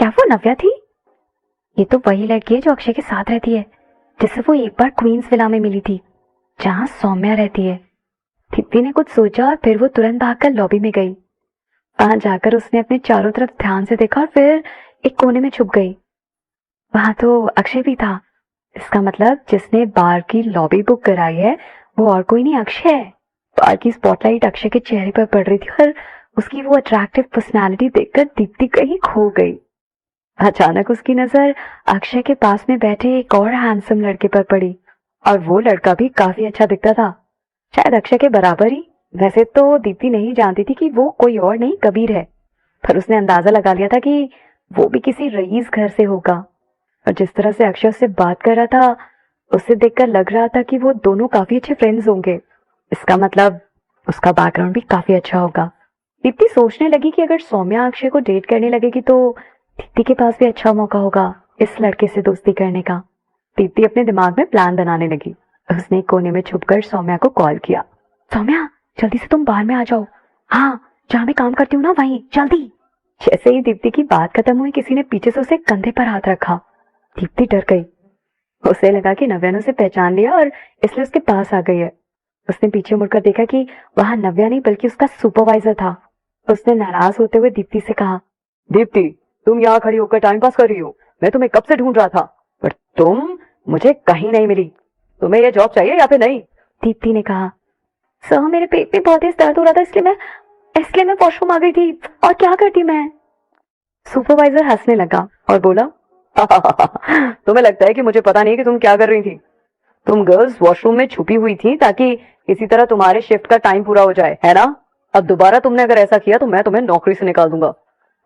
क्या वो नव्या थी? ये तो वही लड़की है जो अक्षय के साथ रहती है, जिससे वो एक बार क्वींस विला में मिली थी, जहां सौम्या रहती है। दीप्ति ने कुछ सोचा और फिर वो तुरंत भागकर लॉबी में गई। वहां जाकर उसने अपने चारों तरफ ध्यान से देखा और फिर एक कोने में छुप गई। वहां तो अक्षय भी था। इसका मतलब जिसने बार की लॉबी बुक कराई है वो और कोई नहीं, अक्षय है। बार की स्पॉटलाइट अक्षय के चेहरे पर पड़ रही थी और उसकी वो अट्रैक्टिव पर्सनालिटी देखकर दीप्ति कहीं खो गई। अचानक उसकी नजर अक्षय के पास में बैठे एक और हैंडसम लड़के पर पड़ी और वो लड़का भी काफी अच्छा दिखता था, शायद अक्षय के बराबर ही। वैसे तो दीप्ति नहीं जानती थी कि वो कोई और नहीं कबीर है, पर उसने अंदाजा लगा लिया था कि वो भी किसी रईस घर से होगा। और जिस तरह से अक्षय उससे बात कर रहा था उसे देखकर लग रहा था कि वो दोनों काफी अच्छे फ्रेंड्स होंगे। इसका मतलब उसका बैकग्राउंड भी काफी अच्छा होगा। दीप्ति सोचने लगी कि अगर सौम्या अक्षय को डेट करने लगेगी तो दीप्ति के पास भी अच्छा मौका होगा इस लड़के से दोस्ती करने का। दीप्ति अपने दिमाग में प्लान बनाने लगी। उसने एक कोने में छुपकर सौम्या को कॉल किया। सौम्या, जल्दी से तुम बाहर में आ जाओ। हाँ, जहाँ मैं काम करती हूँ ना वहीं, जल्दी। जैसे ही दीप्ति की बात खत्म हुई किसी ने पीछे से उसे कंधे पर हाथ रखा। दीप्ति डर गई। उसे लगा कि नव्या ने उसे पहचान लिया और इसलिए उसके पास आ गई है। उसने पीछे मुड़कर देखा कि वहां नव्या नहीं बल्कि उसका सुपरवाइजर था। उसने नाराज होते हुए दीप्ति से कहा, दीप्ति, तुम यहाँ खड़ी होकर टाइम पास कर रही हो। मैं तुम्हें कब से ढूंढ रहा था, पर तुम मुझे कहीं नहीं मिली। तुम्हें यह जॉब चाहिए या फिर नहीं? दीप्ति ने कहा, सर मेरे पेट में बहुत ही दर्द हो रहा था इसलिए मैं वॉशरूम आ गई थी। और क्या करती मैं? सुपरवाइजर हंसने लगा और बोला, तुम्हें लगता है कि मुझे पता नहीं कि तुम क्या कर रही थी? तुम गर्ल्स वॉशरूम में छुपी हुई थी ताकि किसी तरह तुम्हारे शिफ्ट का टाइम पूरा हो जाए, है ना? अब दोबारा तुमने अगर ऐसा किया तो मैं तुम्हें नौकरी से निकाल दूंगा।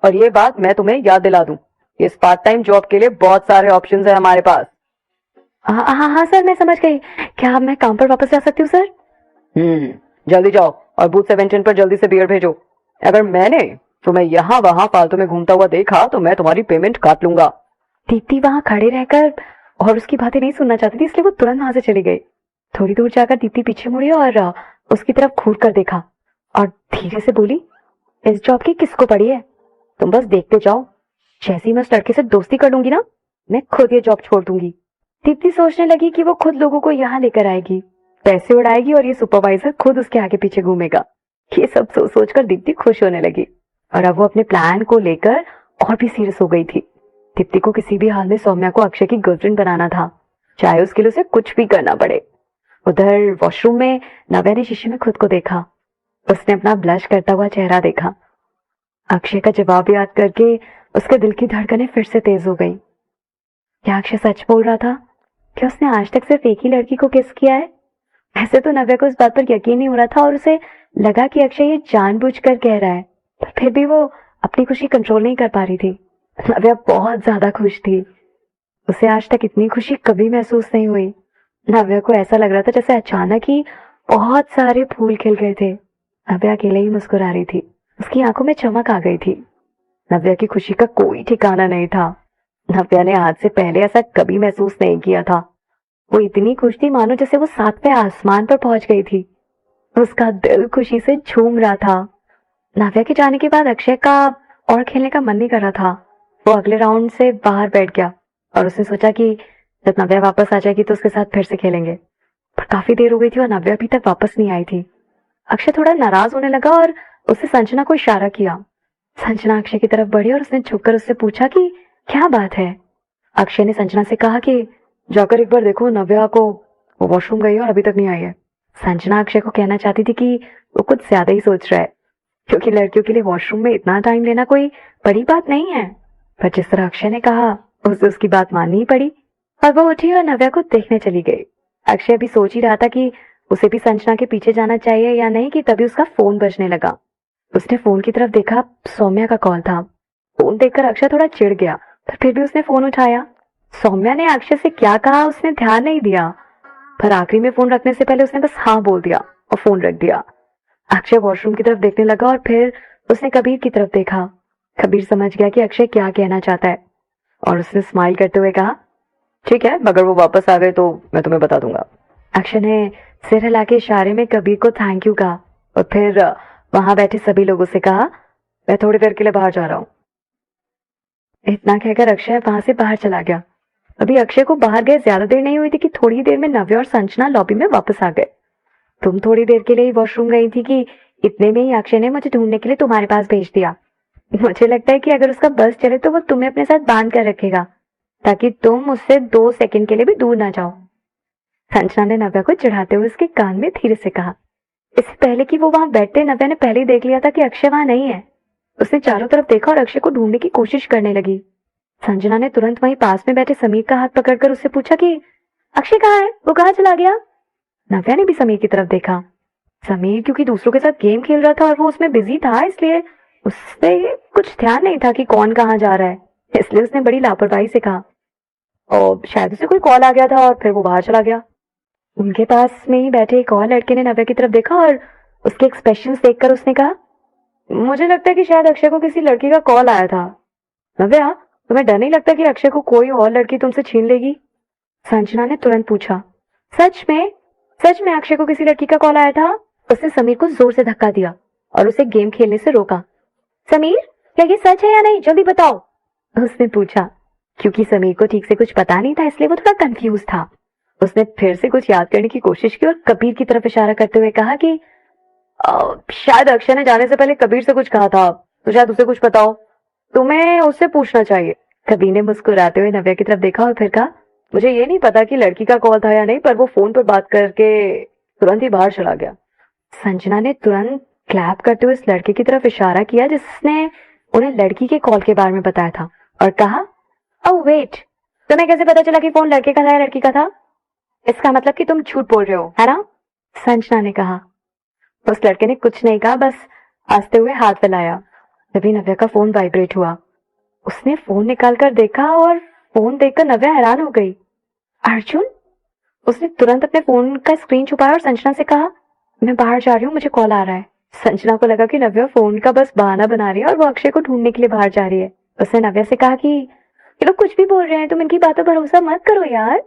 और ये बात मैं तुम्हें याद दिला दूं, इस पार्ट टाइम जॉब के लिए बहुत सारे ऑप्शंस है हमारे पास। हाँ हाँ हाँ सर, मैं समझ गई। क्या मैं काम पर वापस जा सकती हूँ सर? जल्दी जाओ और बूथ 17 पर जल्दी से बियर भेजो। अगर मैंने तुम्हें यहाँ वहां फालतू में घूमता हुआ देखा तो मैं तुम्हारी पेमेंट काट लूंगा। दीप्ति वहां खड़े रहकर और उसकी बातें नहीं सुनना चाहती थी, इसलिए वो तुरंत वहां से चली गई। थोड़ी दूर जाकर दीप्ति पीछे मुड़ी और उसकी तरफ घूर कर देखा और धीरे से बोली, इस जॉब की किसको पड़ी है? तुम बस देखते जाओ, जैसे ही मैं उस लड़के से दोस्ती कर लूंगी ना, मैं खुद ये जॉब छोड़ दूंगी। दीप्ति सोचने लगी कि वो खुद लोगों को यहाँ लेकर आएगी, पैसे उड़ाएगी और ये सुपरवाइजर खुद उसके आगे पीछे घूमेगा। ये सब सोच सोचकर दीप्ति खुश होने लगी और अब वो अपने प्लान को लेकर और भी सीरियस हो गई थी। दीप्ति को किसी भी हाल में सौम्या को अक्षय की गर्लफ्रेंड बनाना था, चाहे उसके लिए उसे कुछ भी करना पड़े। उधर वॉशरूम में नव्या ने शीशे में खुद को देखा। उसने अपना ब्लश करता हुआ चेहरा देखा। अक्षय का जवाब याद करके उसके दिल की धड़कनें फिर से तेज हो गई। क्या अक्षय सच बोल रहा था? क्या उसने आज तक सिर्फ एक ही लड़की को किस किया है? ऐसे तो नव्या को इस बात पर यकीन नहीं हो रहा था और उसे लगा कि अक्षय ये जानबूझकर कह रहा है, पर फिर भी वो अपनी खुशी कंट्रोल नहीं कर पा रही थी। नव्या बहुत ज्यादा खुश थी। उसे आज तक इतनी खुशी कभी महसूस नहीं हुई। नव्या को ऐसा लग रहा था जैसे अचानक ही बहुत सारे फूल खिल गए थे। नव्या अकेले ही मुस्कुरा रही थी। उसकी आंखों में चमक आ गई थी। नव्या की खुशी का कोई ठिकाना नहीं था। नव्या ने आज से पहले ऐसा कभी महसूस नहीं किया था। वो इतनी खुश थी मानो जैसे वो 7वें आसमान पर पहुंच गई थी। उसका दिल खुशी से झूम रहा था। नव्या के जाने के बाद अक्षय का और खेलने का मन नहीं कर रहा था। वो अगले राउंड से बाहर बैठ गया और उसने सोचा कि जब नव्या वापस आ जाएगी तो उसके साथ फिर से खेलेंगे। पर काफी देर हो गई थी और नव्या अभी तक वापस नहीं आई थी। अक्षय थोड़ा नाराज होने लगा और उसने संजना को इशारा किया। संजना अक्षय की तरफ बढ़ी और उसने झुककर उससे पूछा कि क्या बात है। अक्षय ने संजना से कहा कि जाकर एक बार देखो नव्या को, वो वॉशरूम गई है और अभी तक नहीं आई है। संजना अक्षय को कहना चाहती थी कि वो कुछ ज्यादा ही सोच रहा है, क्योंकि लड़कियों के लिए वॉशरूम में इतना टाइम लेना कोई बड़ी बात नहीं है। पर जिस तरह अक्षय ने कहा उसे उसकी बात माननी ही पड़ी और वो उठी और नव्या को देखने चली गई। अक्षय भी सोच ही रहा था कि उसे भी संजना के पीछे जाना चाहिए या नहीं कि तभी उसका फोन बजने लगा। उसने फोन की तरफ देखा, सौम्या का कॉल था। फोन देखकर अक्षय थोड़ा चिढ़ गया, पर फिर भी उसने फोन उठाया। सौम्या ने अक्षय से क्या कहा उसने ध्यान नहीं दिया, पर आखिरी में फोन रखने से पहले उसने बस हाँ बोल दिया और फोन रख दिया। अक्षय वॉशरूम की तरफ देखने लगा और फिर उसने कबीर की तरफ देखा। कबीर समझ गया कि अक्षय क्या कहना चाहता है और उसने स्माइल करते हुए कहा, ठीक है, मगर वो वापस आ गए तो मैं तुम्हें बता दूंगा। अक्षय ने सिर हिला के इशारे में कबीर को थैंक यू कहा और फिर वहां बैठे सभी लोगों से कहा, मैं थोड़ी देर के लिए बाहर जा रहा हूँ। इतना कहकर अक्षय वहां से बाहर चला गया। अभी अक्षय को बाहर गए ज्यादा देर नहीं हुई थी कि थोड़ी देर में नव्या और संजना लॉबी में वापस आ गए। तुम थोड़ी देर के लिए वॉशरूम गई थी कि इतने में ही अक्षय ने मुझे ढूंढने के लिए तुम्हारे पास भेज दिया। मुझे लगता है कि अगर उसका बस चले तो वो तुम्हें अपने साथ बांध कर रखेगा ताकि तुम उससे 2 सेकंड के लिए भी दूर ना जाओ। संजना ने नव्या को चढ़ाते हुए उसके कान में धीरे से कहा। इससे पहले कि वो वहां बैठते नव्या ने पहले ही देख लिया था कि अक्षय वहां नहीं है। उसने चारों तरफ देखा और अक्षय को ढूंढने की कोशिश करने लगी। संजना ने तुरंत वहीं पास में बैठे समीर का हाथ पकड़कर उससे पूछा कि अक्षय कहाँ है, वो कहाँ चला गया। नव्या ने भी समीर की तरफ देखा। समीर क्योंकि दूसरों के साथ गेम खेल रहा था और वो उसमें बिजी था, इसलिए उससे कुछ ध्यान नहीं था कि कौन कहाँ जा रहा है। इसलिए उसने बड़ी लापरवाही से कहा और शायद उसे कोई कॉल आ गया था और फिर वो बाहर चला गया। उनके पास में ही बैठे एक और लड़के ने नव्या की तरफ देखा और उसके एक्सप्रेशंस देखकर उसने कहा, मुझे लगता है कि शायद अक्षय को किसी लड़की का कॉल आया था। नव्या, तुम्हें डर नहीं लगता कि अक्षय को कोई और लड़की तुमसे छीन लेगी? संजना ने तुरंत पूछा। सच में? सच में अक्षय को किसी लड़की का कॉल आया था? उसने समीर को जोर से धक्का दिया और उसे गेम खेलने से रोका। समीर, क्या ये सच है या नहीं, जल्दी बताओ, उसने पूछा। क्योंकि समीर को ठीक से कुछ पता नहीं था इसलिए वो थोड़ा कंफ्यूज था। उसने फिर से कुछ याद करने की कोशिश की और कबीर की तरफ इशारा करते हुए कहा कि शायद अक्षय ने जाने से पहले कबीर से कुछ कहा था, तो शायद उसे कुछ पता हो, तुम्हें उससे पूछना चाहिए। कबीर ने मुस्कुराते हुए नव्या की तरफ देखा और फिर कहा, मुझे ये नहीं पता कि लड़की का कॉल था या नहीं, पर वो फोन पर बात करके तुरंत ही बाहर चला गया। संजना ने तुरंत क्लैप करते हुए उस लड़के की तरफ इशारा किया जिसने उन्हें लड़की के कॉल के बारे में बताया था और कहा, ओह वेट, तुम्हें कैसे पता चला कि फोन लड़के का था या लड़की का था? इसका मतलब कि तुम झूठ बोल रहे हो, है ना? संजना ने कहा। उस लड़के ने कुछ नहीं कहा, बस हंसते हुए हाथ फैलाया। तभी नव्या का फोन वाइब्रेट हुआ। उसने फोन निकालकर देखा और फोन देखकर नव्या हैरान हो गई। अर्जुन? उसने तुरंत अपने फोन का स्क्रीन छुपाया और संजना से कहा, मैं बाहर जा रही हूँ, मुझे कॉल आ रहा है। संजना को लगा कि नव्या फोन का बस बहाना बना रही है और वो अक्षय को ढूंढने के लिए बाहर जा रही है। उसने नव्या से कहा कि ये लोग कुछ भी बोल रहे हैं, तुम इनकी बातों पर भरोसा मत करो यार।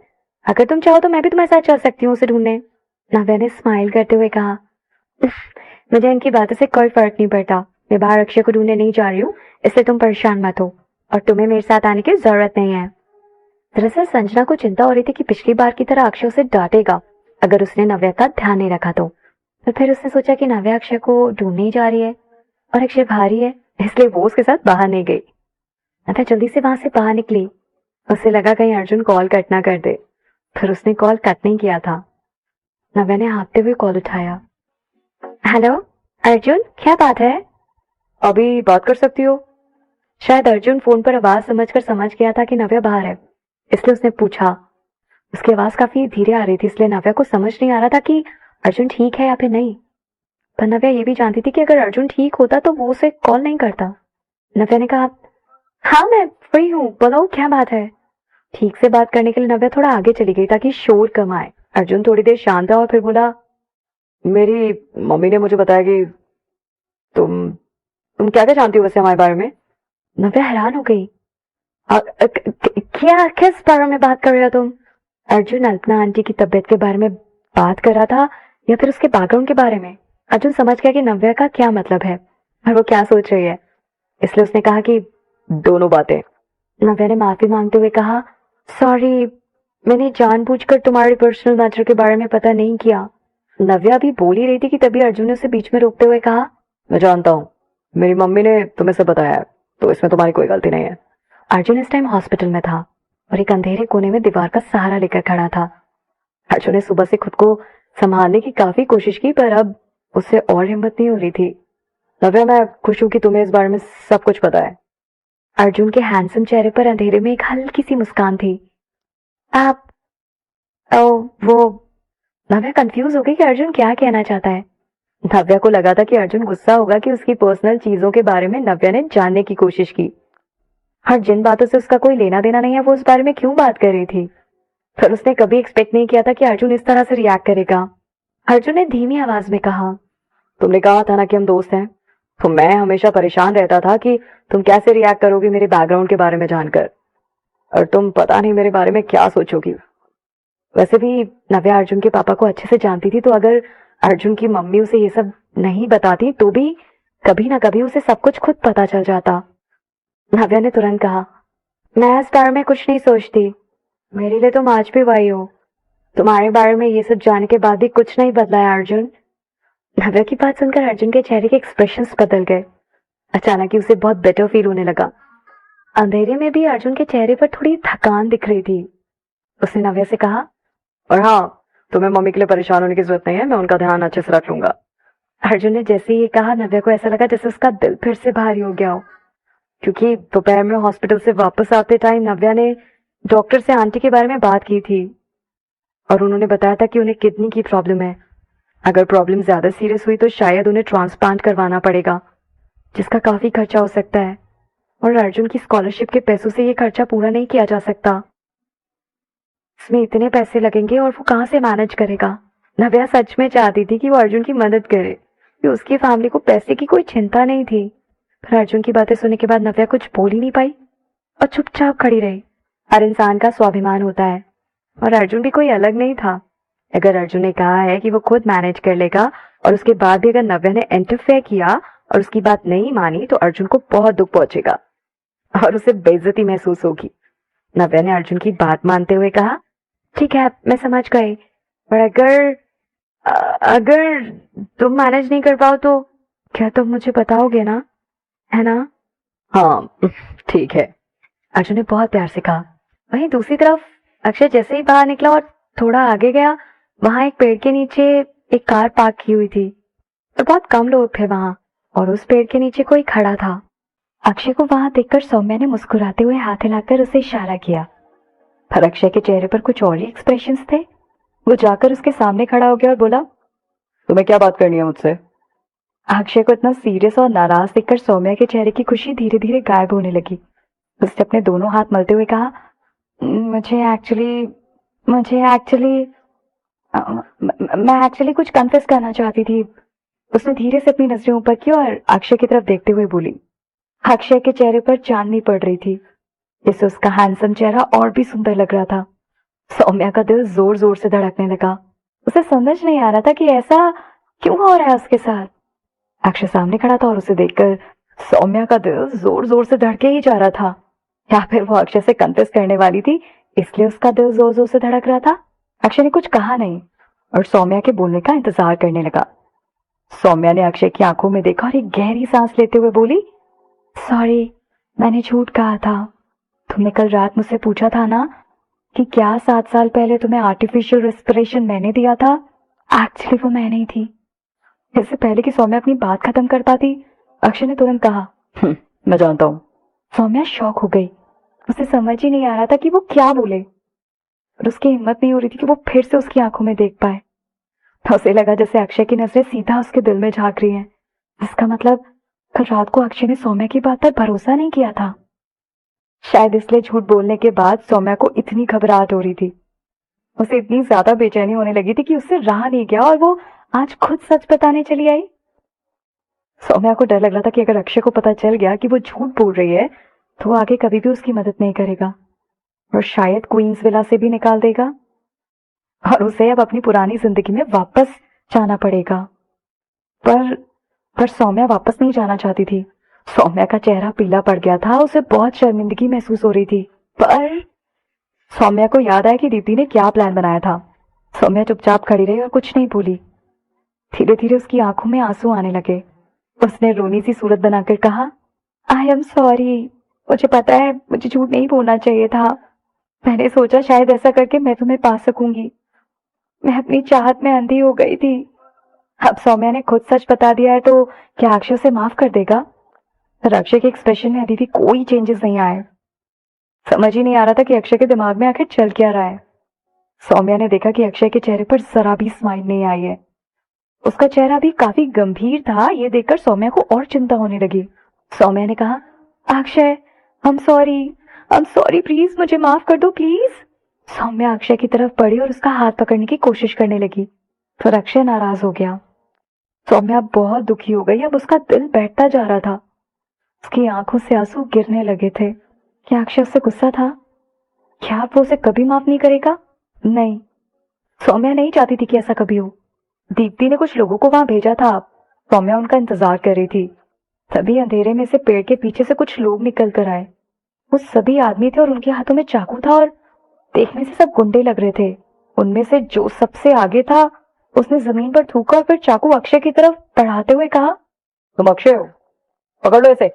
अगर तुम चाहो तो मैं भी तुम्हारे साथ चल सकती हूँ उसे ढूंढने। नव्या ने स्माइल करते हुए कहा, मुझे इनकी बातों से कोई फर्क नहीं पड़ता। मैं बाहर अक्षय को ढूंढने नहीं जा रही हूँ, इसलिए तुम परेशान मत हो और तुम्हें मेरे साथ आने की जरूरत नहीं है। दरअसल संजना को चिंता हो रही थी कि पिछली बार की तरह अक्षय उसे डांटेगा अगर उसने नव्या का ध्यान नहीं रखा तो फिर उसने सोचा कि नव्या अक्षय को ढूंढने ही जा रही है और अक्षय भारी है, इसलिए वो उसके साथ बाहर नहीं गई। नव्या जल्दी से वहां से बाहर निकली। उसे लगा कहीं अर्जुन कॉल कट ना कर दे, फिर उसने कॉल कट नहीं किया था। नव्या ने हाँफते हुए कॉल उठाया। हेलो अर्जुन, क्या बात है? अभी बात कर सकती हो? शायद अर्जुन फोन पर आवाज समझकर समझ गया था कि नव्या बाहर है, इसलिए उसने पूछा। उसकी आवाज काफी धीरे आ रही थी, इसलिए नव्या को समझ नहीं आ रहा था कि अर्जुन ठीक है या फिर नहीं। पर नव्या ये भी जानती थी कि अगर अर्जुन ठीक होता तो वो उसे कॉल नहीं करता। नव्या ने कहा, हाँ मैं फ्री हूँ, बताओ क्या बात है। ठीक से बात करने के लिए नव्या थोड़ा आगे चली गई ताकि शोर कम आए। अर्जुन थोड़ी देर शांत रहा और फिर बोला, मेरी मम्मी ने मुझे बताया कि तुम क्या क्या जानती हो वैसे हमारे बारे में? नव्या हैरान हो गई। क्या, किस बारे में बात कर रहे हो तुम? अर्जुन अल्पना आंटी की तबीयत के बारे में बात कर रहा था या फिर उसके बैकग्राउंड के बारे में? अर्जुन समझ गया कि नव्या का क्या मतलब है और वो क्या सोच रही है, इसलिए उसने कहा कि दोनों बातें। नव्या ने माफी मांगते हुए कहा, सॉरी, मैंने जानबूझकर तुम्हारे पर्सनल मैटर के बारे में पता नहीं किया। नव्या भी बोल ही रही थी कि तभी अर्जुन ने उसे बीच में रोकते हुए कहा, मैं जानता हूँ, मेरी मम्मी ने तुम्हें सब बताया है, तो इसमें तुम्हारी कोई गलती नहीं है। अर्जुन इस टाइम हॉस्पिटल में था और एक अंधेरे कोने में दीवार का सहारा लेकर खड़ा था। अर्जुन ने सुबह से खुद को संभालने की काफी कोशिश की पर अब उससे और हिम्मत नहीं हो रही थी। नव्या, मैं खुश हूं कि तुम्हें इस बारे में सब कुछ पता है। अर्जुन के हैंडसम चेहरे पर अंधेरे में एक हल्की सी मुस्कान थी। आप वो नव्या कंफ्यूज हो गई कि अर्जुन क्या कहना चाहता है। नव्या को लगा था कि अर्जुन गुस्सा होगा कि उसकी पर्सनल चीजों के बारे में नव्या ने जानने की कोशिश की और जिन बातों से उसका कोई लेना देना नहीं है वो उस बारे में क्यों बात कर रही थी। पर उसने कभी एक्सपेक्ट नहीं किया था कि अर्जुन इस तरह से रिएक्ट करेगा। अर्जुन ने धीमी आवाज में कहा, तुमने कहा था ना कि हम दोस्त हैं, तो मैं हमेशा परेशान रहता था कि तुम कैसे रिएक्ट करोगी मेरे बैकग्राउंड के बारे में जानकर, और तुम पता नहीं मेरे बारे में क्या सोचोगी। वैसे भी नव्या अर्जुन के पापा को अच्छे से जानती थी, तो अगर अर्जुन की मम्मी उसे ये सब नहीं बताती तो भी कभी ना कभी उसे सब कुछ खुद पता चल जाता। नव्या ने तुरंत कहा, मैं इस बारे में कुछ नहीं सोचती। मेरे लिए तुम आज भी वही हो। तुम्हारे बारे में ये सब जानने के बाद भी कुछ नहीं बदला है अर्जुन। नव्या की बात सुनकर अर्जुन के चेहरे के एक्सप्रेशंस बदल गए। अचानक ही उसे बहुत बेटर फील होने लगा। अंधेरे में भी अर्जुन के चेहरे पर थोड़ी थकान दिख रही थी। उसने नव्या से कहा, और हाँ, तुम्हें मम्मी के लिए परेशान होने की जरूरत नहीं है, मैं उनका ध्यान अच्छे से रख लूंगा। अर्जुन ने जैसे ही ये कहा, नव्या को ऐसा लगा जैसे उसका दिल फिर से भारी हो गया हो, क्योंकि दोपहर में हॉस्पिटल से वापस आते टाइम नव्या ने डॉक्टर से आंटी के बारे में बात की थी और उन्होंने बताया था कि उन्हें किडनी की प्रॉब्लम है। अगर प्रॉब्लम ज्यादा सीरियस हुई तो शायद उन्हें ट्रांसप्लांट करवाना पड़ेगा, जिसका काफी खर्चा हो सकता है और अर्जुन की स्कॉलरशिप के पैसों से ये खर्चा पूरा नहीं किया जा सकता। इसमें इतने पैसे लगेंगे और वो कहाँ से मैनेज करेगा। नव्या सच में चाहती थी कि वो अर्जुन की मदद करे, कि उसकी फैमिली को पैसे की कोई चिंता नहीं थी। पर अर्जुन की बातें सुनने के बाद नव्या कुछ बोल ही नहीं पाई और चुपचाप खड़ी रही। हर इंसान का स्वाभिमान होता है और अर्जुन भी कोई अलग नहीं था। अगर अर्जुन ने कहा है कि वो खुद मैनेज कर लेगा और उसके बाद भी अगर नव्या ने इंटरफेयर किया और उसकी बात नहीं मानी तो अर्जुन को बहुत दुख पहुंचेगा और उसे बेइज्जती महसूस होगी। नव्या ने अर्जुन की बात मानते हुए कहा, ठीक है, मैं समझ गई, पर अगर तुम मैनेज नहीं कर पाओ तो क्या तुम मुझे बताओगे ना, है ना? हाँ, ठीक है, अर्जुन ने बहुत प्यार से कहा। वहीं दूसरी तरफ अक्षय जैसे ही बाहर निकला और थोड़ा आगे गया, वहां एक पेड़ के नीचे एक कार पार्क की हुई थी और बहुत कम लोग थे वहां, और उस पेड़ के नीचे कोई खड़ा था। अक्षय को वहां देखकर सौम्या ने मुस्कुराते हुए हाथ हिलाकर उसे इशारा किया, पर अक्षय के चेहरे पर कुछ और ही एक्सप्रेशंस थे। वो जाकर उसके सामने खड़ा हो गया और बोला, तुम्हें क्या बात करनी है मुझसे? अक्षय को इतना सीरियस और नाराज देखकर सौम्या के चेहरे की खुशी धीरे धीरे गायब होने लगी। उसने अपने दोनों हाथ मलते हुए कहा, मुझे एक्चुअली मैं एक्चुअली कुछ कन्फेस करना चाहती थी। उसने धीरे से अपनी नजरें ऊपर की और अक्षय की तरफ देखते हुए बोली। अक्षय के चेहरे पर चांदनी पड़ रही थी, जिससे उसका हैंडसम चेहरा और भी सुंदर लग रहा था। सौम्या का दिल जोर जोर से धड़कने लगा। उसे समझ नहीं आ रहा था कि ऐसा क्यों हो रहा है उसके साथ। अक्षय सामने खड़ा था और उसे देखकर सौम्या का दिल जोर जोर से धड़के ही जा रहा था, या फिर वो अक्षय से कन्फेस करने वाली थी इसलिए उसका दिल जोर जोर से धड़क रहा था। अक्षय ने कुछ कहा नहीं और सौम्या के बोलने का इंतजार करने लगा। सौम्या ने अक्षय की आंखों में देखा और एक गहरी सांस लेते हुए बोली, सॉरी, मैंने झूठ कहा था। तुमने कल रात मुझसे पूछा था ना कि क्या 7 साल पहले तुम्हें आर्टिफिशियल रेस्पिरेशन मैंने दिया था। एक्चुअली वो मैं नहीं थी। इससे पहले कि सौम्या अपनी बात खत्म कर पाती, अक्षय ने तुरंत कहा, मैं जानता हूँ। सौम्या शॉक हो गई। उसे समझ ही नहीं आ रहा था कि वो क्या बोले और उसकी हिम्मत नहीं हो रही थी कि वो फिर से उसकी आंखों में देख पाए। उसे लगा जैसे अक्षय की नजरें सीधा उसके दिल में झांक रही हैं। इसका मतलब कल रात को अक्षय ने सौम्या की बात पर भरोसा नहीं किया था। शायद इसलिए झूठ बोलने के बाद सौम्या को इतनी घबराहट हो रही थी। उसे इतनी ज्यादा बेचैनी होने लगी थी कि उससे रहा नहीं गया और वो आज खुद सच बताने चली आई। सौम्या को डर लग रहा था कि अगर अक्षय को पता चल गया कि वो झूठ बोल रही है तो वो आगे कभी भी उसकी मदद नहीं करेगा और शायद क्वींस विला से भी निकाल देगा और उसे अब अपनी पुरानी जिंदगी में वापस जाना पड़ेगा। पर सौम्या वापस नहीं जाना चाहती थी। सौम्या का चेहरा पीला पड़ गया था। उसे बहुत शर्मिंदगी महसूस हो रही थी। पर सौम्या को याद आया कि दीप्ति ने क्या प्लान बनाया था। सौम्या चुपचाप खड़ी रही और कुछ नहीं बोली। धीरे धीरे उसकी आंखों में आंसू आने लगे। उसने रोनी सी सूरत बनाकर कहा, आई एम सॉरी, मुझे पता है मुझे झूठ नहीं बोलना चाहिए था। मैंने सोचा शायद ऐसा करके मैं तुम्हें पा सकूंगी। मैं अपनी चाहत में अंधी हो गई थी। अब सौम्या ने खुद सच बता दिया है तो क्या अक्षय उसे माफ कर देगा? पर अक्षय के एक्सप्रेशन में अभी भी कोई चेंजेस नहीं आए। समझ ही नहीं आ रहा था कि अक्षय के दिमाग में आखिर चल क्या रहा है। सौम्या ने देखा कि अक्षय के चेहरे पर जरा भी स्माइल नहीं आई है। उसका चेहरा भी काफी गंभीर था। ये देखकर सौम्या को और चिंता होने लगी। सौम्या ने कहा, Akshay, I am sorry, please मुझे माफ कर दो, प्लीज। सौम्या अक्षय की तरफ बढ़ी और उसका हाथ पकड़ने की कोशिश करने लगी, फिर अक्षय नाराज हो गया। सौम्या बहुत दुखी हो गई। अब उसका दिल बैठता जा रहा था। उसकी आंखों से आंसू गिरने लगे थे। क्या अक्षय उससे गुस्सा था? क्या वो उसे कभी माफ नहीं करेगा? नहीं, सौम्या नहीं चाहती थी कि ऐसा कभी हो। दीप्ति ने कुछ लोगों को वहां भेजा था। सौम्या उनका इंतजार कर रही थी। तभी अंधेरे में से पेड़ के पीछे से कुछ लोग निकल कर आए। वो सभी आदमी थे और उनके हाथों में चाकू था और देखने से सब गुंडे लग रहे थे। उनमें से जो सबसे आगे था उसने जमीन पर थूका और फिर चाकू अक्षय की तरफ बढ़ाते हुए कहा, तुम अक्षय हो, पकड़ लो इसे।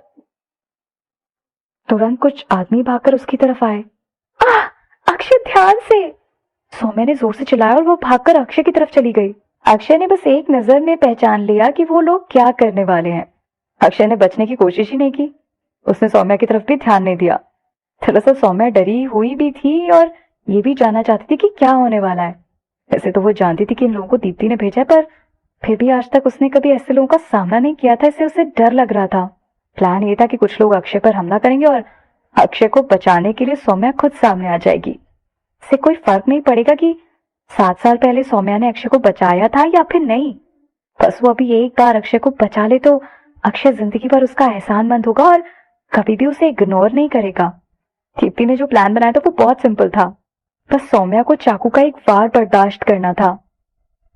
तुरंत कुछ आदमी भागकर उसकी तरफ आए। आह! अक्षय ध्यान से! सौम्या ने जोर से चिल्लाया और वो भागकर अक्षय की तरफ चली गई। अक्षय ने बस एक नजर में पहचान लिया कि वो लोग क्या करने वाले हैं। अक्षय ने बचने की कोशिश ही नहीं की। उसने सौम्या की तरफ भी ध्यान नहीं दिया। दरअसल सौम्या डरी हुई भी थी और ये भी जानना चाहती थी कि क्या होने वाला है। वैसे तो वो जानती थी कि इन लोगों को दीप्ति ने भेजा है, पर फिर भी आज तक उसने कभी ऐसे लोगों का सामना नहीं किया था, इससे उसे डर लग रहा था। प्लान ये था कि कुछ लोग अक्षय पर हमला करेंगे और अक्षय को बचाने के लिए सौम्या खुद सामने आ जाएगी। इससे कोई फर्क नहीं पड़ेगा कि 7 साल पहले सौम्या ने अक्षय को बचाया था या फिर नहीं। बस वो अभी एक बार अक्षय को बचा ले तो अक्षय जिंदगी भर उसका एहसानमंद होगा और कभी भी उसे इग्नोर नहीं करेगा। दीप्ति ने जो प्लान बनाया था वो बहुत सिंपल था। बस सौम्या को चाकू का एक वार बर्दाश्त करना था।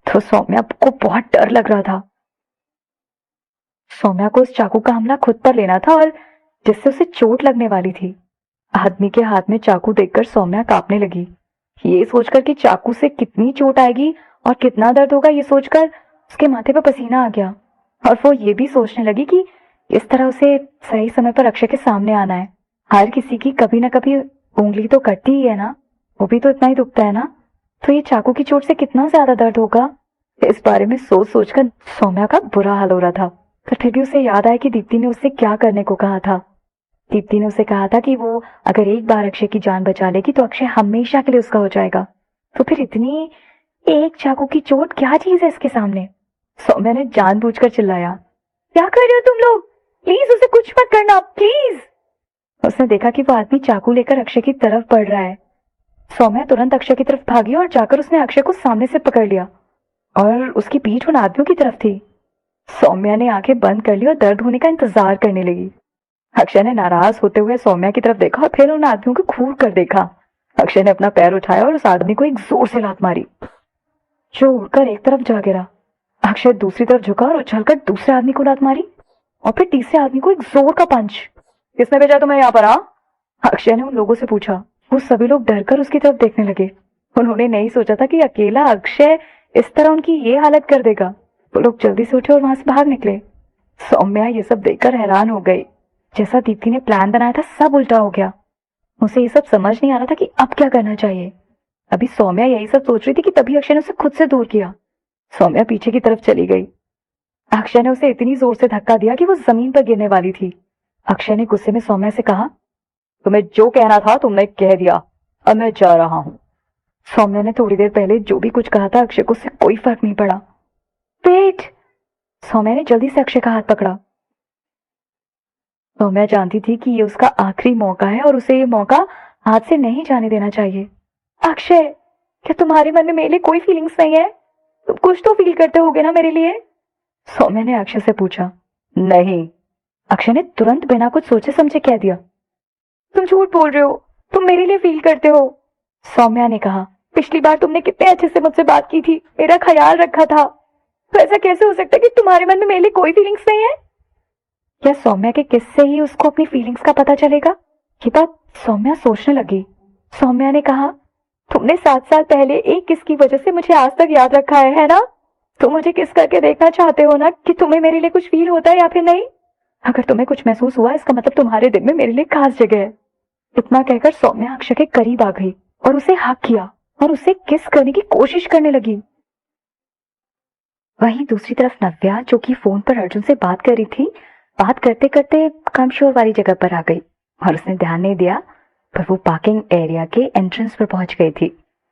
तो सौम्या को बहुत डर लग रहा था। सौम्या को उस चाकू का हमला खुद पर लेना था और जिससे उसे चोट लगने वाली थी। आदमी के हाथ में चाकू देखकर सौम्या कांपने लगी। ये सोचकर कि चाकू से कितनी चोट आएगी और कितना दर्द होगा, ये सोचकर उसके माथे पर पसीना आ गया और वो ये भी सोचने लगी कि इस तरह उसे सही समय पर अक्षय के सामने आना है। हर किसी की कभी ना कभी उंगली तो कटती ही है ना, वो भी तो इतना ही दुखता है ना, तो ये चाकू की चोट से कितना ज्यादा दर्द होगा। इस बारे में सोच सोचकर सौम्या का बुरा हाल हो रहा था। पर फिर भी उसे याद आया कि दीप्ति ने उससे क्या करने को कहा था। दीप्ति ने उसे कहा था कि वो अगर एक बार अक्षय की जान बचा लेगी तो अक्षय हमेशा के लिए उसका हो जाएगा। तो फिर इतनी एक चाकू की चोट क्या चीज है इसके सामने। सौम्या ने जानबूझकर चिल्लाया, क्या कर रहे हो तुम लोग, प्लीज उसे कुछ मत करना प्लीज। उसने देखा कि वो आदमी चाकू लेकर अक्षय की तरफ बढ़ रहा है। सौम्या तुरंत अक्षय की तरफ भागी और जाकर उसने अक्षय को सामने से पकड़ लिया और उसकी पीठ उन आदमियों की तरफ थी। सौम्या ने आंखें बंद कर ली और दर्द होने का इंतजार करने लगी। अक्षय ने नाराज होते हुए सौम्या की तरफ देखा और फिर उन आदमियों को घूर कर देखा। अक्षय ने अपना पैर उठाया और उस आदमी को एक जोर से लात मारी जो उड़कर एक तरफ जा गिरा। अक्षय दूसरी तरफ झुका और उछलकर दूसरे आदमी को लात मारी और फिर तीसरे आदमी को एक जोर का पंच। किसने भेजा तुम्हें यहाँ पर? अक्षय ने उन लोगों से पूछा। वो सभी लोग डरकर उसकी तरफ देखने लगे। उन्होंने नहीं सोचा था कि अकेला अक्षय इस तरह उनकी ये हालत कर देगा। वो लोग जल्दी से उठे और वहां से बाहर निकले। सौम्या ये सब देखकर हैरान हो गई। जैसा दीप्ति ने प्लान बनाया था सब उल्टा हो गया। उसे ये सब समझ नहीं आ रहा था कि अब क्या करना चाहिए। अभी सौम्या यही सब सोच रही थी कि तभी अक्षय ने उसे खुद से दूर किया। सौम्या पीछे की तरफ चली गई। अक्षय ने उसे इतनी जोर से धक्का दिया कि वो जमीन पर गिरने वाली थी। अक्षय ने गुस्से में सौम्या से कहा, तुम्हें जो कहना था तुमने कह दिया, अब मैं जा रहा हूं। सौम्या ने थोड़ी देर पहले जो भी कुछ कहा था अक्षय को उससे कोई फर्क नहीं पड़ा। वेट! सौम्या ने जल्दी से अक्षय का हाथ पकड़ा। सौम्या जानती थी कि ये उसका आखिरी मौका है और उसे ये मौका हाथ से नहीं जाने देना चाहिए। अक्षय, क्या तुम्हारे मन में मेरे लिए कोई फीलिंग्स नहीं है? तुम कुछ तो फील करते होगे ना मेरे लिए? सौम्या ने अक्षय से पूछा। नहीं। अक्षय ने तुरंत बिना कुछ सोचे समझे कह दिया। तुम झूठ बोल रहे हो, तुम मेरे लिए फील करते हो। सौम्या ने कहा, पिछली बार तुमने कितने अच्छे से मुझसे बात की थी, मेरा ख्याल रखा था, तो ऐसा कैसे हो सकता है कि तुम्हारे मन में मेरे लिए कोई फीलिंग्स नहीं है? क्या सौम्या के किस्से ही उसको अपनी फीलिंग्स का पता चलेगा? ये बात सौम्या सोचने लगी। सौम्या ने कहा, तुमने 7 साल पहले एक किस की वजह से मुझे आज तक याद रखा है ना? तुम मुझे किस करके देखना चाहते हो ना कि तुम्हें मेरे लिए कुछ फील होता है या फिर नहीं। अगर तुम्हें कुछ महसूस हुआ इसका मतलब तुम्हारे दिल में मेरे लिए खास जगह है। इतना कहकर सौम्या अक्षय के करीब आ गई और उसे हक किया और उसे किस करने की कोशिश करने लगी। वहीं दूसरी तरफ नव्या, जो कि फोन पर अर्जुन से बात कर रही थी, बात करते करते कम शोर वाली जगह पर आ गई और उसने ध्यान नहीं दिया, पर वो पार्किंग एरिया के एंट्रेंस पर पहुंच गई थी।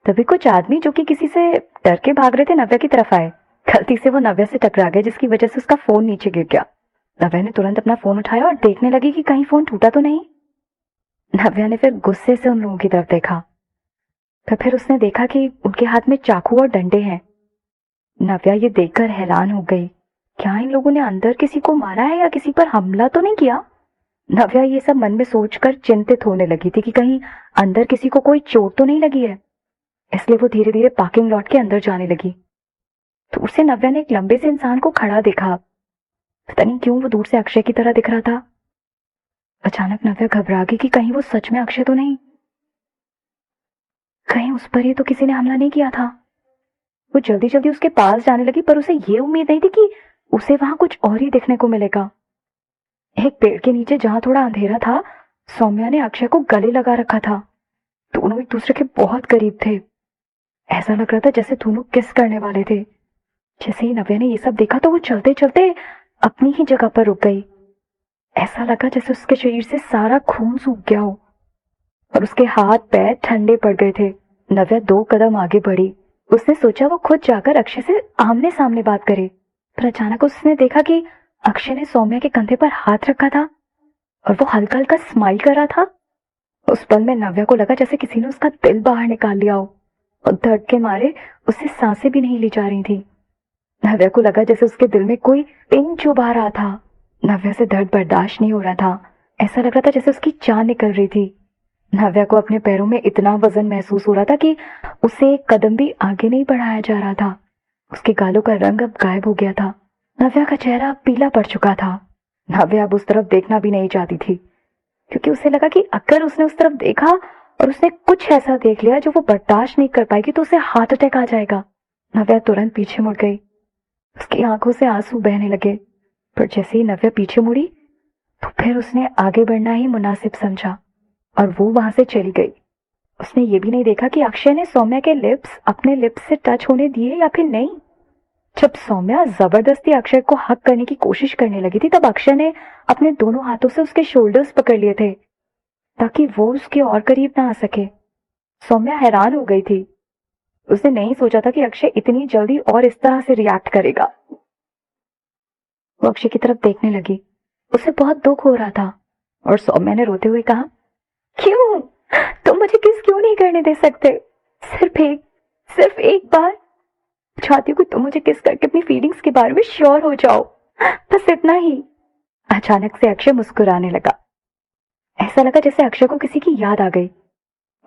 तभी कुछ आदमी जो कि किसी से डर के भाग रहे थे नव्या की तरफ आए। गलती से वो नव्या से टकरा गए जिसकी वजह से उसका फोन नीचे गिर गया। नव्या ने तुरंत अपना फोन उठाया और देखने लगी कि कहीं फोन टूटा तो नहीं। नव्या ने फिर गुस्से से उन लोगों की तरफ देखा, तो फिर उसने देखा कि उनके हाथ में चाकू और डंडे हैं। नव्या ये देखकर हैरान हो गई। क्या इन लोगों ने अंदर किसी को मारा है या किसी पर हमला तो नहीं किया? नव्या ये सब मन में सोचकर चिंतित होने लगी थी कि कहीं अंदर किसी को कोई चोट तो नहीं लगी है। इसलिए वो धीरे धीरे पार्किंग लॉट के अंदर जाने लगी। दूर से नव्या ने एक लंबे से इंसान को खड़ा देखा। पता नहीं क्यों वो दूर से अक्षय की तरह दिख रहा था। अचानक नव्या घबरा गई कि कहीं वो सच में अक्षय तो नहीं, कहीं उस पर ही तो किसी ने हमला नहीं किया था। वो जल्दी जल्दी उसके पास जाने लगी, पर उसे ये उम्मीद नहीं थी कि उसे वहां कुछ और ही देखने को मिलेगा। एक पेड़ के नीचे जहां थोड़ा अंधेरा था, सौम्या ने अक्षय को गले लगा रखा था। दोनों एक दूसरे के बहुत करीब थे। ऐसा लग रहा था जैसे दोनों किस करने वाले थे। जैसे ही नव्या ने ये सब देखा तो वो चलते चलते अपनी ही जगह पर रुक गई। ऐसा लगा जैसे उसके शरीर से सारा खून सूख गया हो और उसके हाथ पैर ठंडे पड़ गए थे। नव्या 2 कदम आगे बढ़ी। उसने सोचा वो खुद जाकर अक्षय से आमने सामने बात करे, पर अचानक उसने देखा कि अक्षय ने सौम्या के कंधे पर हाथ रखा था और वो हल्का हल्का स्माइल कर रहा था। उस पल में नव्या को लगा जैसे किसी ने उसका दिल बाहर निकाल लिया हो और दर्द के मारे उससे सांसें भी नहीं ली जा रही थी। नव्या को लगा जैसे उसके दिल में कोई पिन चुभा रहा था। नव्या से दर्द बर्दाश्त नहीं हो रहा था। ऐसा लग रहा था जैसे उसकी जान निकल रही थी। नव्या को अपने पैरों में इतना वजन महसूस हो रहा था कि उसे एक कदम भी आगे नहीं बढ़ाया जा रहा था। उसके गालों का रंग अब गायब हो गया था। नव्या का चेहरा पीला पड़ चुका था। नव्या अब उस तरफ देखना भी नहीं चाहती थी, क्योंकि उसे लगा कि अगर उसने उस तरफ देखा और उसने कुछ ऐसा देख लिया जो वो बर्दाश्त नहीं कर पाएगी तो उसे हार्ट अटैक आ जाएगा। नव्या तुरंत पीछे मुड़ गई। उसकी आंखों से आंसू बहने लगे, पर जैसे ही नव्या पीछे मुड़ी तो फिर उसने आगे बढ़ना ही मुनासिब समझा और वो वहां से चली गई। उसने ये भी नहीं देखा कि अक्षय ने सौम्या के लिप्स अपने लिप्स से टच होने दिए या फिर नहीं। जब सौम्या जबरदस्ती अक्षय को हक करने की कोशिश करने लगी थी, तब अक्षय ने अपने दोनों हाथों से उसके शोल्डर्स पकड़ लिए थे ताकि वो उसके और करीब ना आ सके। सौम्या हैरान हो गई थी। उसने नहीं सोचा था कि अक्षय इतनी जल्दी और इस तरह से रिएक्ट करेगा। वो अक्षय की तरफ देखने लगी। उसे बहुत दुख हो रहा था और सौम्या ने रोते हुए कहा, क्यों? तुम मुझे किस क्यों नहीं करने दे सकते? सिर्फ एक बार चाहती हूँ कि तुम मुझे किस करके अपनी फीलिंग्स के बारे में श्योर हो जाओ, बस इतना ही। अचानक से अक्षय मुस्कुराने लगा। ऐसा लगा जैसे अक्षय को किसी की याद आ गई।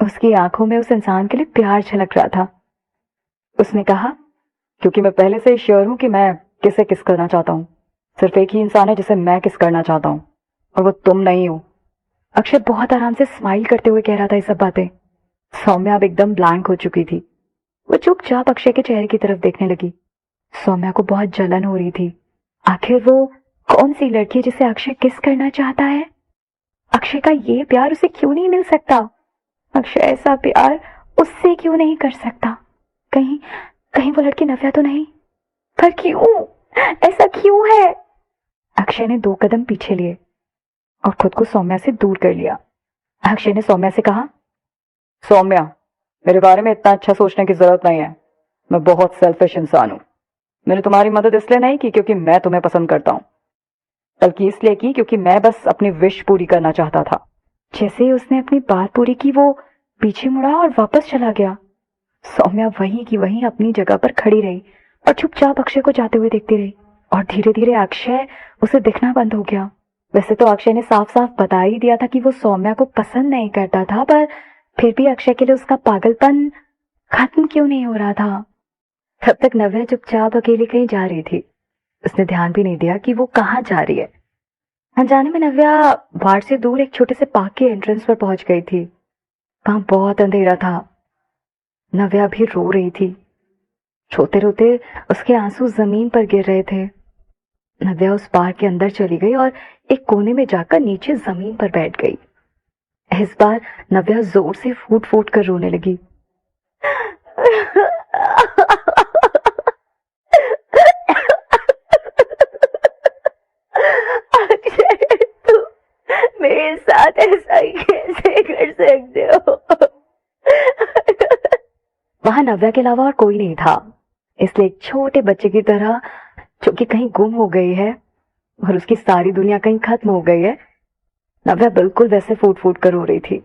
उसकी आंखों में उस इंसान के लिए प्यार झलक रहा था। उसने कहा, क्योंकि मैं पहले से ही श्योर हूं कि मैं किसे किस करना चाहता हूं। सिर्फ एक ही इंसान है जिसे मैं किस करना चाहता हूं, और वो तुम नहीं हो। अक्षय बहुत आराम से स्माइल करते हुए कह रहा था ये सब बातें। सौम्या अब एकदम ब्लैंक हो चुकी थी। वो चुपचाप अक्षय के चेहरे की तरफ देखने लगी। सौम्या को बहुत जलन हो रही थी। आखिर वो कौन सी लड़की है जिसे अक्षय किस करना चाहता है? अक्षय का ये प्यार उसे क्यों नहीं मिल सकता? अक्षय ऐसा प्यार उससे क्यों नहीं कर सकता? कहीं कहीं वो लड़की नव्या तो नहीं? पर क्यों? ऐसा क्यों है? अक्षय ने 2 कदम पीछे लिए और खुद को सौम्या से दूर कर लिया। अक्षय ने सौम्या से कहा, सौम्या, मेरे बारे में इतना अच्छा सोचने की जरूरत नहीं है। मैं बहुत सेल्फिश इंसान हूं। मैंने तुम्हारी मदद इसलिए नहीं की क्योंकि मैं तुम्हें पसंद करता हूं, बल्कि इसलिए की क्योंकि मैं बस अपनी विश पूरी करना चाहता था। जैसे ही उसने अपनी बात पूरी की, वो पीछे मुड़ा और वापस चला गया। सौम्या वहीं की वहीं अपनी जगह पर खड़ी रही और चुपचाप अक्षय को जाते हुए देखती रही। और धीरे धीरे अक्षय उसे दिखना बंद हो गया। वैसे तो अक्षय ने साफ साफ बता ही दिया था कि वो सौम्या को पसंद नहीं करता था, पर फिर भी अक्षय के लिए उसका पागलपन खत्म क्यों नहीं हो रहा था? तब तक नव्या चुपचाप अकेली कहीं जा रही थी। उसने ध्यान भी नहीं दिया कि वो कहाँ जा रही है। अनजाने में नव्या बाहर से दूर एक छोटे से पार्क के एंट्रेंस पर पहुंच गई थी। वहां बहुत अंधेरा था। नव्या भी रो रही थी। रोते रोते उसके आंसू जमीन पर गिर रहे थे। नव्या उस पार्क के अंदर चली गई और एक कोने में जाकर नीचे जमीन पर बैठ गई। इस बार नव्या जोर से फूट फूट कर रोने लगी। अक्षय, तू मेरे साथ ऐसा ही कैसे कर सकते हो? वहां नव्या के अलावा और कोई नहीं था, इसलिए एक छोटे बच्चे की तरह जो कि कहीं गुम हो गई है और उसकी सारी दुनिया कहीं खत्म हो गई है, नव्या बिल्कुल वैसे फूट फूट कर रो रही थी।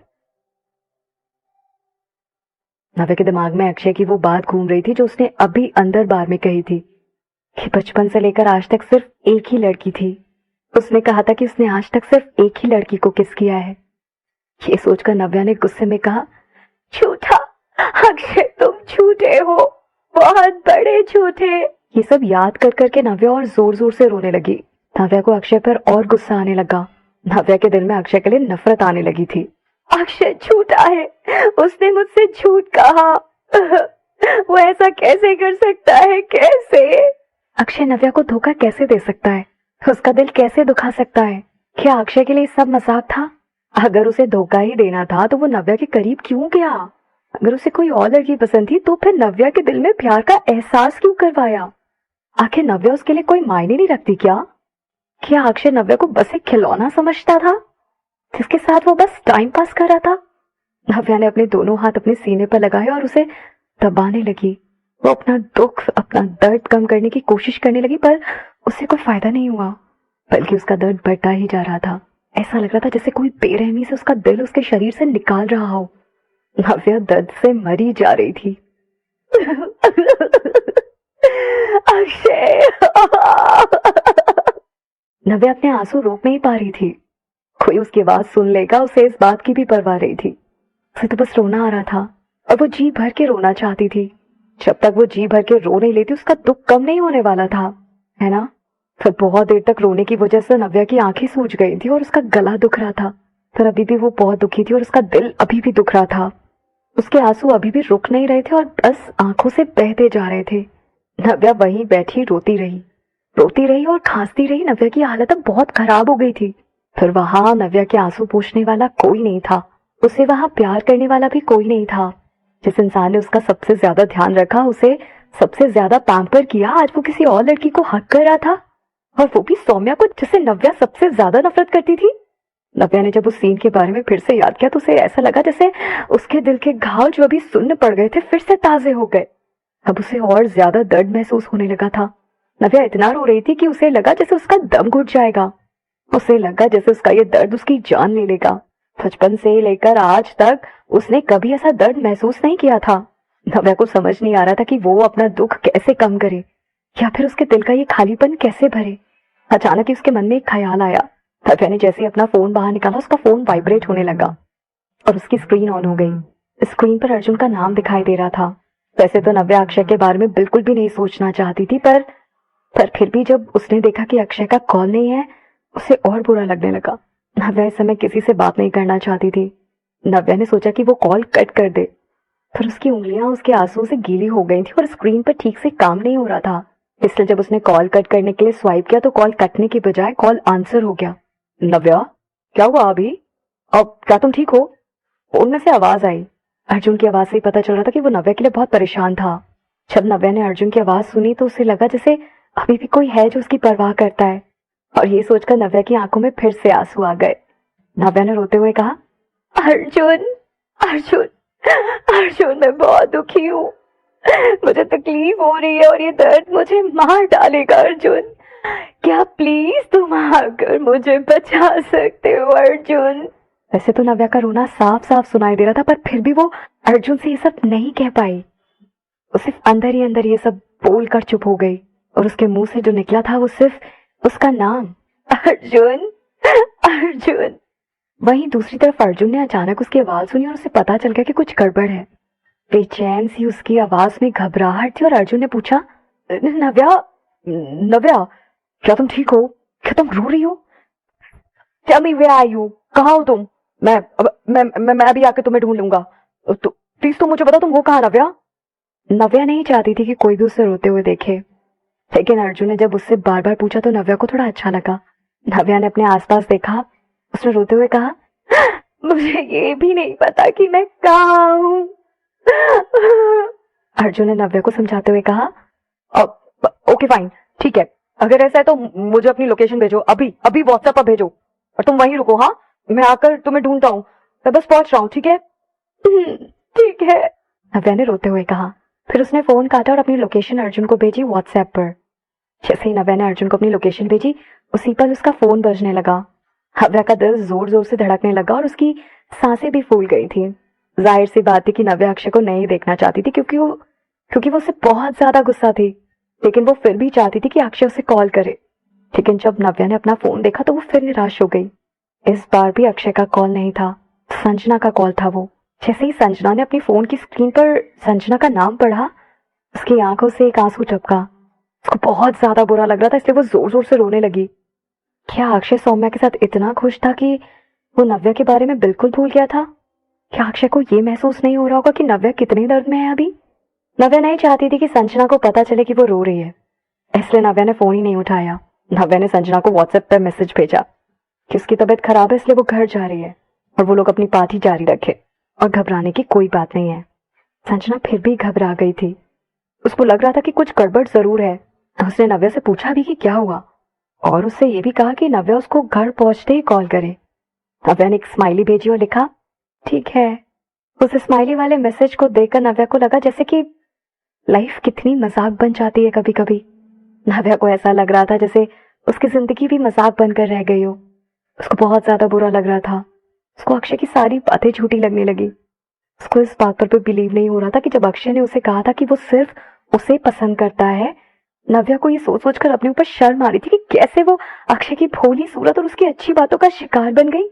नव्या के दिमाग में अक्षय की वो बात घूम रही थी जो उसने अभी अंदर बार में कही थी कि बचपन से लेकर आज तक सिर्फ एक ही लड़की थी। उसने कहा था कि उसने आज तक सिर्फ एक ही लड़की को किस किया है। ये सोचकर नव्या ने गुस्से में कहा, झूठा अक्षय, तुम झूठे हो, बहुत बड़े झूठे। ये सब याद कर करके नव्या और जोर जोर से रोने लगी। नव्या को अक्षय पर और गुस्सा आने लगा। नव्या के दिल में अक्षय के लिए नफरत आने लगी थी। अक्षय झूठा है, उसने मुझसे झूठ कहा। वो ऐसा कैसे कर सकता है, कैसे? अक्षय नव्या को धोखा कैसे दे सकता है, उसका दिल कैसे दुखा सकता है? क्या अक्षय के लिए सब मजाक था? अगर उसे धोखा ही देना था तो वो नव्या के करीब क्यों गया? अगर उसे कोई और लड़की पसंद थी तो फिर नव्या के दिल में प्यार का एहसास क्यों करवाया? आखिर नव्या उसके लिए कोई मायने नहीं रखती क्या? क्या अक्षय नव्या को बस एक खिलौना समझता था जिसके साथ वो बस टाइम पास कर रहा था? नव्या ने अपने दोनों हाथ अपने सीने पर लगाए और उसे दबाने लगी। वो अपना दुख, अपना दर्द कम करने की कोशिश करने लगी, पर उससे कोई फायदा नहीं हुआ, बल्कि उसका दर्द बढ़ता ही जा रहा था। ऐसा लग रहा था जैसे कोई बेरहमी से उसका दिल उसके शरीर से निकाल रहा हो। नव्या दर्द से मरी जा रही थी। अक्षय! नव्या अपने आंसू रोक नहीं पा रही थी। कोई उसकी आवाज सुन लेगा, उसे इस बात की भी परवाह रही थी। उसे तो बस रोना आ रहा था और वो जी भर के रोना चाहती थी। जब तक वो जी भर के रो नहीं लेती उसका दुख कम नहीं होने वाला था, है ना? फिर बहुत देर तक रोने की वजह से नव्या की आंखें सूज गई थी और उसका गला दुख रहा था। फिर अभी भी वो बहुत दुखी थी और उसका दिल अभी भी दुख रहा था। उसके आंसू अभी भी रुक नहीं रहे थे और बस आंखों से बहते जा रहे थे। नव्या वहीं बैठी रोती रही और खांसती रही। नव्या की हालत अब बहुत खराब हो गई थी। फिर वहां नव्या के आंसू पोंछने वाला कोई नहीं था, उसे वहां प्यार करने वाला भी कोई नहीं था। जिस इंसान ने उसका सबसे ज्यादा ध्यान रखा, उसे सबसे ज्यादा पैम्पर किया, आज वो किसी और लड़की को हक कर रहा था, और वो भी सौम्या को, जिसे नव्या सबसे ज्यादा नफरत करती थी। नव्या ने जब उस सीन के बारे में फिर से याद किया तो उसे ऐसा लगा जैसे उसके दिल के घाव जो अभी सुन्न पड़ गए थे फिर से ताजे हो गए। अब उसे और ज्यादा दर्द महसूस होने लगा था। नव्या इतना रो रही थी कि उसे लगा जैसे उसका दम घुट जाएगा। उसे लगा जैसे उसका ये दर्द उसकी जान ले लेगा। बचपन से लेकर आज तक उसने कभी ऐसा दर्द महसूस नहीं किया था। नव्या को समझ नहीं आ रहा था कि वो अपना दुख कैसे कम करे या फिर उसके दिल का ये खालीपन कैसे भरे। अचानक ही उसके मन में एक ख्याल आया। नव्या ने जैसे ही अपना फोन बाहर निकाला, उसका फोन वाइब्रेट होने लगा और उसकी स्क्रीन ऑन हो गई। स्क्रीन पर अर्जुन का नाम दिखाई दे रहा था। वैसे तो नव्या अक्षय के बारे में बिल्कुल भी नहीं सोचना चाहती थी, पर फिर भी जब उसने देखा कि अक्षय का कॉल नहीं है, उसे और बुरा लगने लगा। नव्या इस समय किसी से बात नहीं करना चाहती थी। नव्या ने सोचा कि वो कॉल कट कर दे, फिर उसकी उंगलियां उसके आंसू से गीली हो गई थी और स्क्रीन पर ठीक से काम नहीं हो रहा था। इसलिए जब उसने कॉल कट करने के लिए स्वाइप किया तो कॉल कटने की बजाय कॉल आंसर हो गया। नव्या, क्या हुआ अभी? अब क्या तुम ठीक हो? फोन में से आवाज आई। अर्जुन की आवाज से ही पता चल रहा था कि वो नव्या के लिए बहुत परेशान था। जब नव्या ने अर्जुन की आवाज सुनी तो उसे लगा जैसे अभी भी कोई है जो उसकी परवाह करता है, और ये सोचकर नव्या की आंखों में फिर से आंसू आ गए। नव्या ने रोते हुए कहा, अर्जुन, अर्जुन, अर्जुन, मैं बहुत दुखी हूँ। मुझे तकलीफ हो रही है और ये दर्द मुझे मार डालेगा। अर्जुन, क्या प्लीज तुम आकर मुझे बचा सकते हो अर्जुन? वैसे तो नव्या का रोना साफ साफ सुनाई दे रहा था, पर फिर भी वो अर्जुन से ये सब नहीं कह पाई। वो सिर्फ अंदर ही अंदर ये सब बोल कर चुप हो गई और उसके मुंह से जो निकला था वो सिर्फ उसका नाम, अर्जुन, अर्जुन। वहीं दूसरी तरफ अर्जुन ने अचानक उसकी आवाज सुनी और उसे पता चल गया कि कुछ गड़बड़ है। बेचैन सी उसकी आवाज में घबराहट थी और अर्जुन ने पूछा, नव्या, नव्या, क्या तुम ठीक हो? क्या तुम रो रही हो? Tell me where are you? कहाँ हो तुम? मैं अभी आके तुम्हें ढूंढ लूंगा। तो प्लीज तुम मुझे बताओ, तुम हो कहाँ? नव्या? नव्या नहीं चाहती थी कि कोई भी उसे रोते हुए देखे, लेकिन अर्जुन ने जब उससे बार बार पूछा तो नव्या को थोड़ा अच्छा लगा। नव्या ने अपने आसपास देखा। उसने रोते हुए कहा, मुझे ये भी नहीं पता कि मैं कहाँ हूँ। अर्जुन ने नव्या को समझाते हुए कहा, ओके फाइन, ठीक है, अगर ऐसा है तो मुझे अपनी लोकेशन भेजो, अभी अभी व्हाट्सएप पर भेजो, और तुम वहीं रुको। हाँ, मैं आकर तुम्हें ढूंढता हूँ, मैं बस पहुंच रहा हूँ, ठीक है? ठीक है, नव्या ने रोते हुए कहा। फिर उसने फोन काटा और अपनी लोकेशन अर्जुन को भेजी व्हाट्सएप पर। जैसे ही नव्या ने अर्जुन को अपनी लोकेशन भेजी, उसी पर उसका फोन बजने लगा। नव्या का दिल जोर जोर से धड़कने लगा और उसकी सांसें भी फूल गई थी। जाहिर सी बात थी कि नव्या अक्षय को नहीं देखना चाहती थी, क्योंकि वो उससे बहुत ज्यादा गुस्सा थी, लेकिन वो फिर भी चाहती थी कि अक्षय उसे कॉल करे। लेकिन जब नव्या ने अपना फोन देखा तो वो फिर निराश हो गई। इस बार भी अक्षय का कॉल नहीं था, संजना का कॉल था वो। जैसे ही संजना ने अपनी फोन की स्क्रीन पर संजना का नाम पढ़ा, उसकी आंखों से एक आंसू टपका। उसको बहुत ज्यादा बुरा लग रहा था, इसलिए वो जोर जोर से रोने लगी। क्या अक्षय सौम्या के साथ इतना खुश था कि वो नव्या के बारे में बिल्कुल भूल गया था? क्या अक्षय को ये महसूस नहीं हो रहा होगा कि नव्या कितनी दर्द में है अभी? नव्या नहीं चाहती थी कि संजना को पता चले कि वो रो रही है, इसलिए नव्या ने फोन ही नहीं उठाया। नव्या ने संजना को व्हाट्सएप पर मैसेज भेजा कि उसकी तबीयत खराब है इसलिए वो घर जा रही है और वो लोग अपनी पार्टी जारी रखे और घबराने की कोई बात नहीं है। संजना फिर भी घबरा गई थी। उसको लग रहा था कि कुछ गड़बड़ जरूर है। उसने नव्या से पूछा भी कि क्या हुआ और उससे ये भी कहा कि नव्या उसको घर पहुंचते ही कॉल करे। नव्या ने एक स्माइली भेजी और लिखा ठीक है। उस स्माइली वाले मैसेज को देखकर नव्या को लगा जैसे कि लाइफ कितनी मजाक बन जाती है कभी कभी। नव्या को ऐसा लग रहा था जैसे उसकी जिंदगी भी मजाक बनकर रह गई हो। उसको बहुत ज्यादा बुरा लग रहा था। उसको अक्षय की सारी बातें झूठी लगने लगी। उसको इस बात पर भी बिलीव नहीं हो रहा था कि जब अक्षय ने उसे कहा था कि वो सिर्फ उसे पसंद करता है, नव्या को ये सोच सोच कर अपने ऊपर शर्म आ रही थी कि कैसे वो अक्षय की भोली सूरत और उसकी अच्छी बातों का शिकार बन गई।